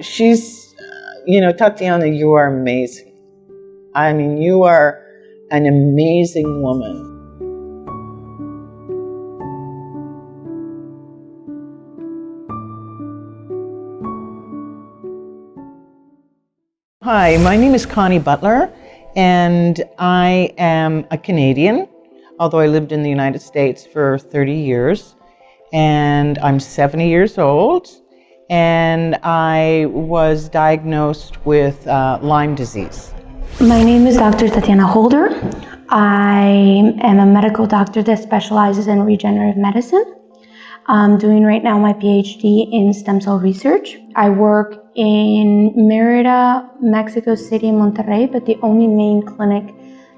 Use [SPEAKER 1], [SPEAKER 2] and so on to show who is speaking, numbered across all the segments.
[SPEAKER 1] she's, Tatiana, you are amazing. I mean, you are an amazing woman. Hi, my name is Connie Butler, and I am a Canadian, although I lived in the United States for 30 years, and I'm 70 years old, and I was diagnosed with Lyme disease.
[SPEAKER 2] My name is Dr. Tatiana Holder. I am a medical doctor that specializes in regenerative medicine. I'm doing right now my PhD in stem cell research. I work in Merida, Mexico City, and Monterrey, but the only main clinic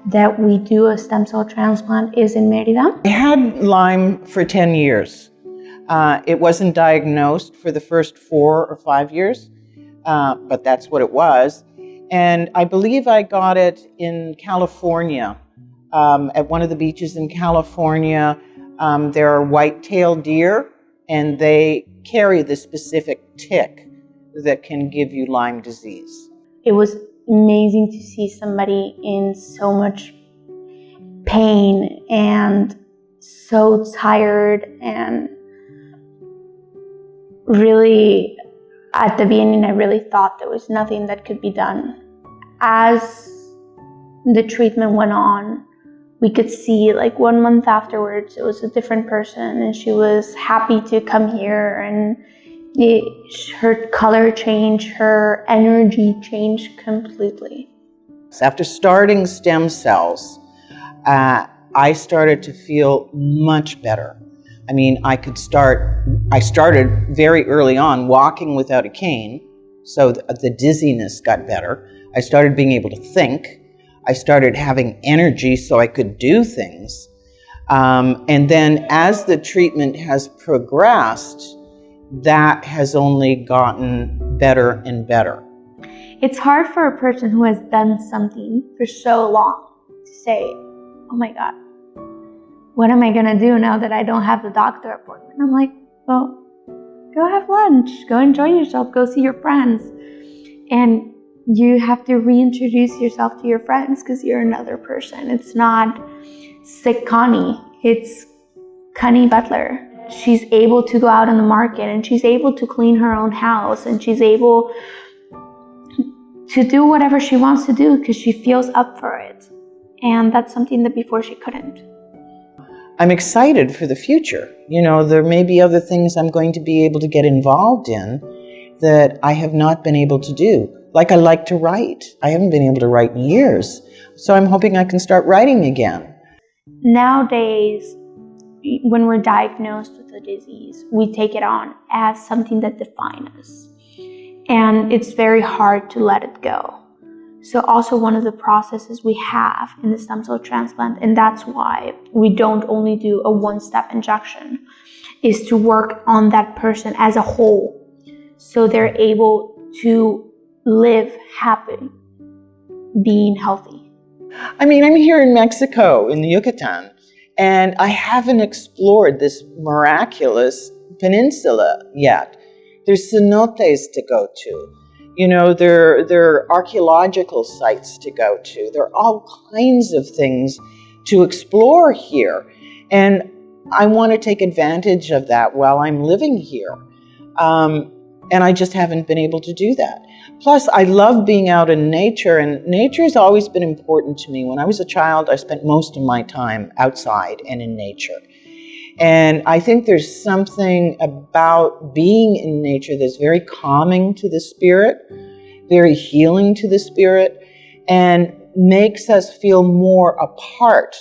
[SPEAKER 2] that we do a stem cell transplant is in Merida.
[SPEAKER 1] I had Lyme for 10 years. It wasn't diagnosed for the first 4 or 5 years, but that's what it was. And I believe I got it in California, at one of the beaches in California. There are white-tailed deer, and they carry the specific tick that can give you Lyme disease.
[SPEAKER 2] It was amazing to see somebody in so much pain and so tired, and really, at the beginning, I really thought there was nothing that could be done. As the treatment went on, we could see, like, 1 month afterwards, it was a different person, and she was happy to come here, and her color changed, her energy changed completely.
[SPEAKER 1] After starting stem cells, I started to feel much better. I mean, I started very early on walking without a cane, so the dizziness got better. I started being able to think. I started having energy so I could do things. And then as the treatment has progressed, that has only gotten better and better.
[SPEAKER 2] It's hard for a person who has done something for so long to say, oh my God, what am I gonna do now that I don't have the doctor appointment? I'm like, well, go have lunch, go enjoy yourself, go see your friends. And you have to reintroduce yourself to your friends because you're another person. It's not sick Connie, it's Connie Butler. She's able to go out on the market, and she's able to clean her own house, and she's able to do whatever she wants to do because she feels up for it. And that's something that before she couldn't.
[SPEAKER 1] I'm excited for the future. There may be other things I'm going to be able to get involved in that I have not been able to do. Like, I like to write. I haven't been able to write in years. So I'm hoping I can start writing again.
[SPEAKER 2] Nowadays, when we're diagnosed with a disease, we take it on as something that defines us. And it's very hard to let it go. So also one of the processes we have in the stem cell transplant, and that's why we don't only do a one-step injection, is to work on that person as a whole so they're able to live happy, being healthy.
[SPEAKER 1] I mean, I'm here in Mexico, in the Yucatan, and I haven't explored this miraculous peninsula yet. There's cenotes to go to. There are archaeological sites to go to. There are all kinds of things to explore here. And I want to take advantage of that while I'm living here. And I just haven't been able to do that. Plus, I love being out in nature, and nature has always been important to me. When I was a child, I spent most of my time outside and in nature. And I think there's something about being in nature that's very calming to the spirit, very healing to the spirit, and makes us feel more a part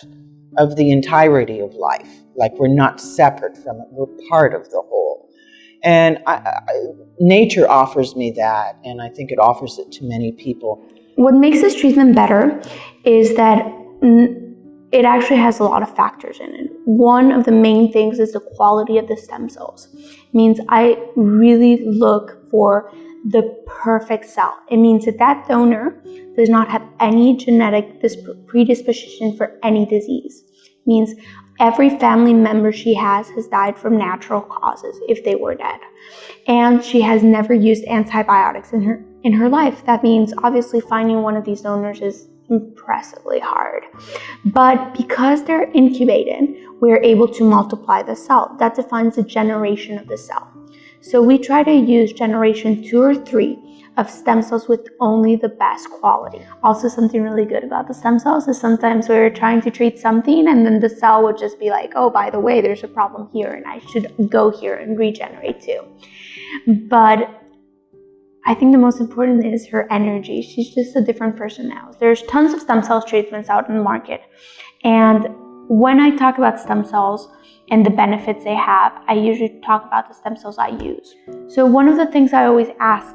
[SPEAKER 1] of the entirety of life. Like we're not separate from it, we're part of the whole. And nature offers me that, and I think it offers it to many people.
[SPEAKER 2] What makes this treatment better is that it actually has a lot of factors in it. One of the main things is the quality of the stem cells. It means I really look for the perfect cell. It means that that donor does not have any genetic predisposition for any disease. Means every family member she has died from natural causes if they were dead. And she has never used antibiotics in her life. That means obviously finding one of these donors is impressively hard. But because they're incubated, we're able to multiply the cell. That defines the generation of the cell. So we try to use generation 2 or 3 of stem cells with only the best quality. Also, something really good about the stem cells is sometimes we're trying to treat something and then the cell would just be like, oh, by the way, there's a problem here and I should go here and regenerate too. But I think the most important is her energy. She's just a different person now. There's tons of stem cell treatments out in the market. And when I talk about stem cells and the benefits they have, I usually talk about the stem cells I use. So one of the things I always ask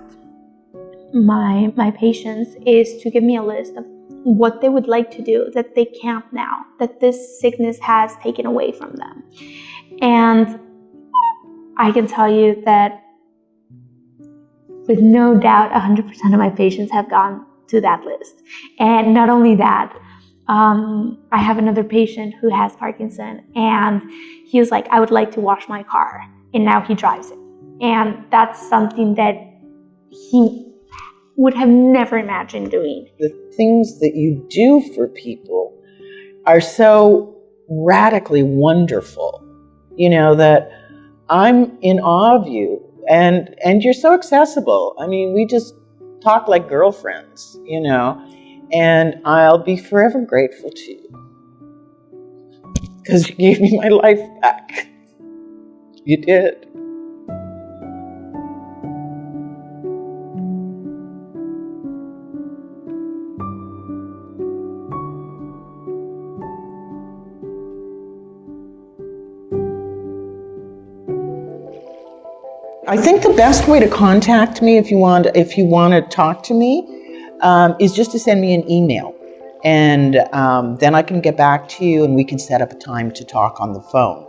[SPEAKER 2] my patients is to give me a list of what they would like to do that they can't now, that this sickness has taken away from them. And I can tell you that with no doubt, 100% of my patients have gone to that list. And not only that, I have another patient who has Parkinson, and he was like, I would like to wash my car, and now he drives it. And that's something that he would have never imagined doing.
[SPEAKER 1] The things that you do for people are so radically wonderful, that I'm in awe of you. And you're so accessible. I mean, we just talk like girlfriends, and I'll be forever grateful to you because you gave me my life back. You did. I think the best way to contact me if you want to talk to me is just to send me an email, and then I can get back to you and we can set up a time to talk on the phone.